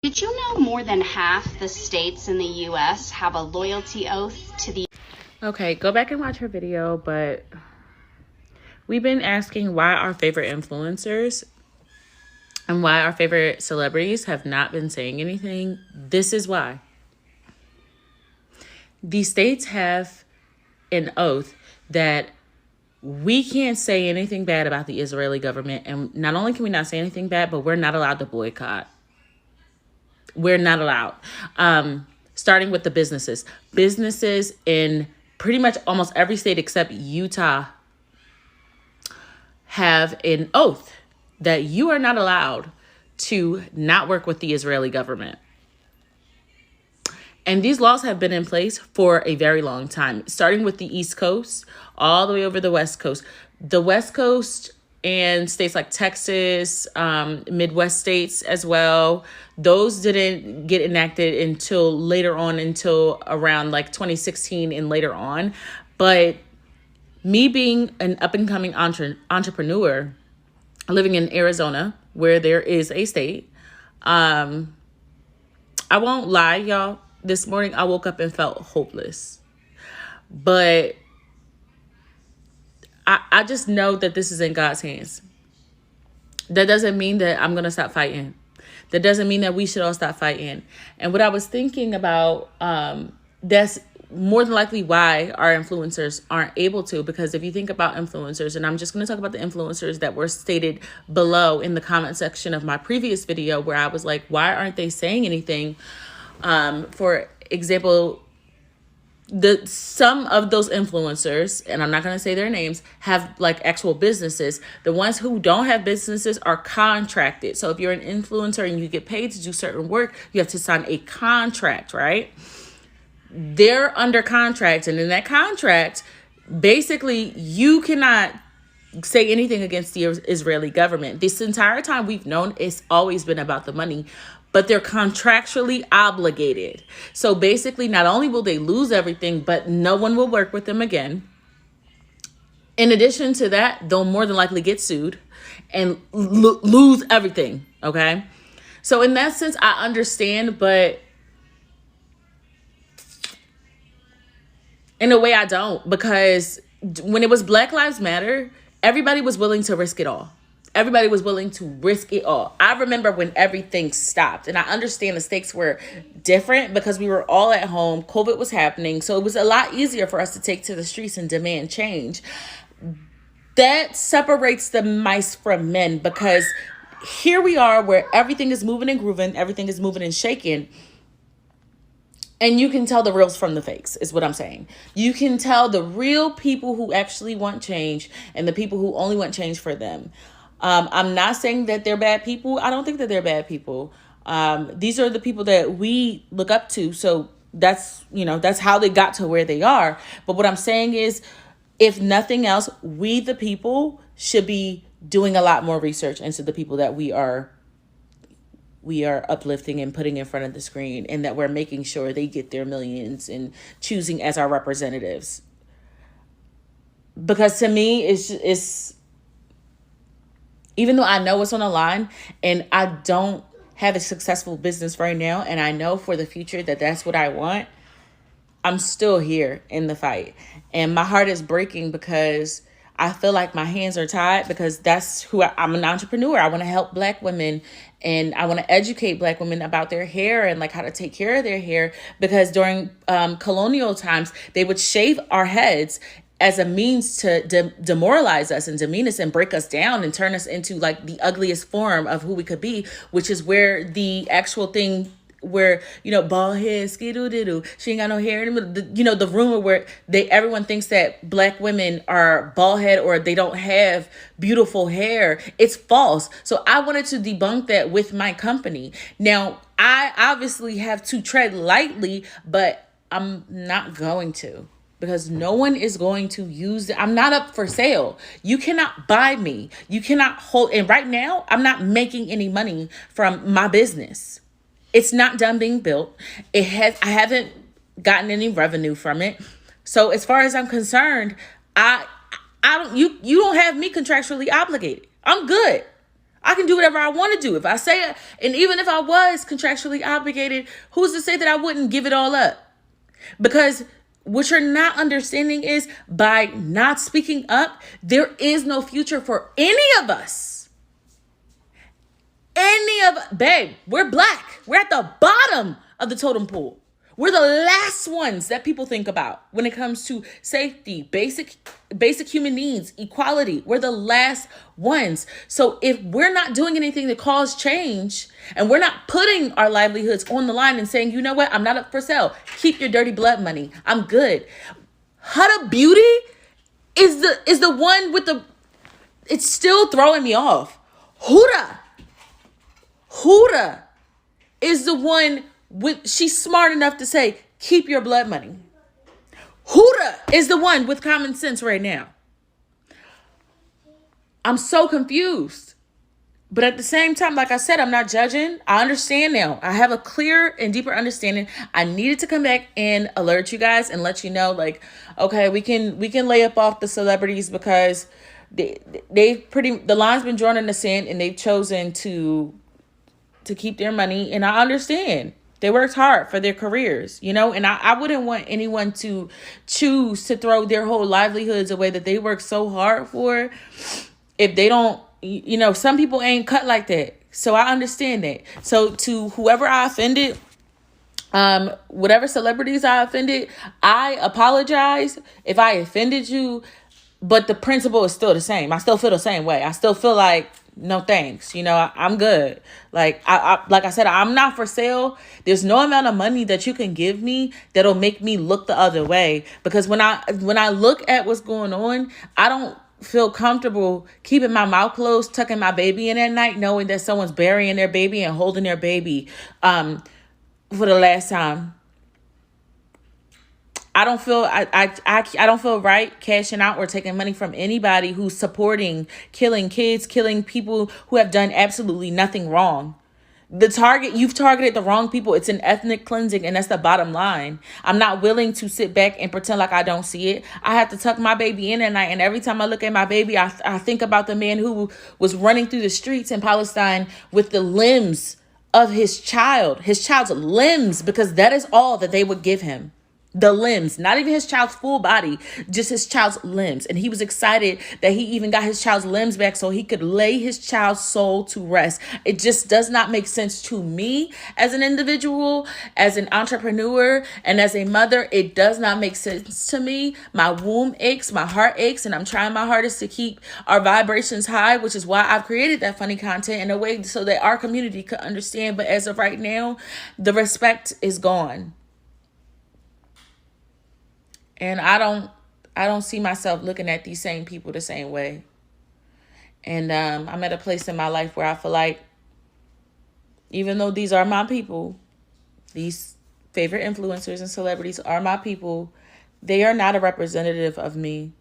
Did you know more than half the states in the U.S. have a loyalty oath to the... Okay, go back and watch her video, but we've been asking why our favorite influencers and why our favorite celebrities have not been saying anything. This is why. These states have an oath that we can't say anything bad about the Israeli government. And not only can we not say anything bad, but we're not allowed to boycott. We're not allowed. Starting with the businesses. Businesses in pretty much almost every state except Utah have an oath that you are not allowed to not work with the Israeli government. And these laws have been in place for a very long time, starting with the East Coast all the way over the West Coast. The West Coast and states like Texas, Midwest states as well, those didn't get enacted until later on, until around like 2016 and later on. But me being an up-and-coming entrepreneur, living in Arizona, where there is a state, I won't lie, y'all. This morning, I woke up and felt hopeless. But I just know that this is in God's hands. That doesn't mean that I'm going to stop fighting. That doesn't mean that we should all stop fighting. And what I was thinking about, that's more than likely why our influencers aren't able to. Because if you think about influencers, and I'm just going to talk about the influencers that were stated below in the comment section of my previous video, where I was like, why aren't they saying anything? For example, some of those influencers, and I'm not going to say their names, have like actual businesses. The ones who don't have businesses are contracted. So if you're an influencer and you get paid to do certain work, you have to sign a contract, right? They're under contract. And in that contract, basically you cannot say anything against the Israeli government. This entire time we've known it's always been about the money, but they're contractually obligated. So basically, not only will they lose everything, but no one will work with them again. In addition to that, they'll more than likely get sued and lose everything, okay? So in that sense, I understand, but in a way I don't, because when it was Black Lives Matter, everybody was willing to risk it all. Everybody was willing to risk it all. I remember when everything stopped, and I understand the stakes were different because we were all at home. COVID was happening. So it was a lot easier for us to take to the streets and demand change. That separates the mice from men, because here we are where everything is moving and grooving. Everything is moving and shaking. And you can tell the reals from the fakes, is what I'm saying. You can tell the real people who actually want change and the people who only want change for them. I'm not saying that they're bad people. I don't think that they're bad people. These are the people that we look up to. So that's how they got to where they are. But what I'm saying is, if nothing else, we the people should be doing a lot more research into the people that we are uplifting and putting in front of the screen, and that we're making sure they get their millions and choosing as our representatives. Because to me, it's even though I know what's on the line and I don't have a successful business right now, and I know for the future that that's what I want, I'm still here in the fight. And my heart is breaking because I feel like my hands are tied, because that's who I'm an entrepreneur. I want to help Black women, and I want to educate Black women about their hair and like how to take care of their hair, because during colonial times, they would shave our heads as a means to demoralize us and demean us and break us down and turn us into like the ugliest form of who we could be, which is where the actual thing where, bald head, skidoo-doo-doo, she ain't got no hair in the middle. The rumor where everyone thinks that Black women are bald head or they don't have beautiful hair. It's false. So I wanted to debunk that with my company. Now, I obviously have to tread lightly, but I'm not going to. Because no one is going to use it. I'm not up for sale. You cannot buy me. You cannot hold. And right now, I'm not making any money from my business. It's not done being built. I haven't gotten any revenue from it. So as far as I'm concerned, you don't have me contractually obligated. I'm good. I can do whatever I want to do. If I say it, and even if I was contractually obligated, who's to say that I wouldn't give it all up? Because what you're not understanding is by not speaking up, there is no future for any of us. Babe, we're black. We're at the bottom of the totem pole. We're the last ones that people think about when it comes to safety, basic human needs, equality. We're the last ones. So if we're not doing anything to cause change, and we're not putting our livelihoods on the line and saying, you know what, I'm not up for sale. Keep your dirty blood money. I'm good. Huda Beauty is the one with the, it's still throwing me off. Huda is the one with, she's smart enough to say, keep your blood money. Huda is the one with common sense right now. I'm so confused. But at the same time, like I said, I'm not judging. I understand now. I have a clear and deeper understanding. I needed to come back and alert you guys and let you know, like, okay, we can lay up off the celebrities because the line's been drawn in the sand and they've chosen to keep their money. And I understand. They worked hard for their careers, you know, and I wouldn't want anyone to choose to throw their whole livelihoods away that they worked so hard for if they don't, you know, some people ain't cut like that. So I understand that. So to whoever I offended, whatever celebrities I offended, I apologize if I offended you, but the principle is still the same. I still feel the same way. I still feel like, no thanks. You know, I'm good. Like I said, I'm not for sale. There's no amount of money that you can give me that'll make me look the other way. Because when I look at what's going on, I don't feel comfortable keeping my mouth closed, tucking my baby in at night, knowing that someone's burying their baby and holding their baby for the last time. I don't feel I don't feel right cashing out or taking money from anybody who's supporting killing kids, killing people who have done absolutely nothing wrong. You've targeted the wrong people. It's an ethnic cleansing, and that's the bottom line. I'm not willing to sit back and pretend like I don't see it. I have to tuck my baby in at night, and every time I look at my baby, I think about the man who was running through the streets in Palestine with the limbs of his child's limbs, because that is all that they would give him. The limbs, not even his child's full body, just his child's limbs. And he was excited that he even got his child's limbs back so he could lay his child's soul to rest. It just does not make sense to me as an individual, as an entrepreneur, and as a mother. It does not make sense to me. My womb aches, my heart aches, and I'm trying my hardest to keep our vibrations high, which is why I've created that funny content in a way so that our community could understand. But as of right now, the respect is gone. And I don't see myself looking at these same people the same way. And I'm at a place in my life where I feel like, even though these are my people, these favorite influencers and celebrities are my people, they are not a representative of me.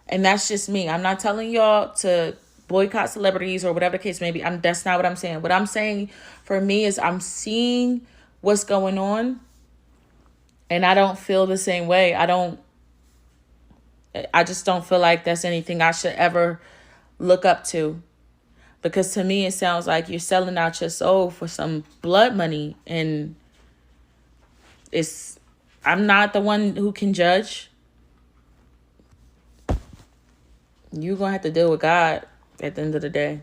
And that's just me. I'm not telling y'all to boycott celebrities or whatever the case may be. That's not what I'm saying. What I'm saying for me is I'm seeing what's going on. And I don't feel the same way. I just don't feel like that's anything I should ever look up to. Because to me, it sounds like you're selling out your soul for some blood money. And I'm not the one who can judge. You're going to have to deal with God at the end of the day.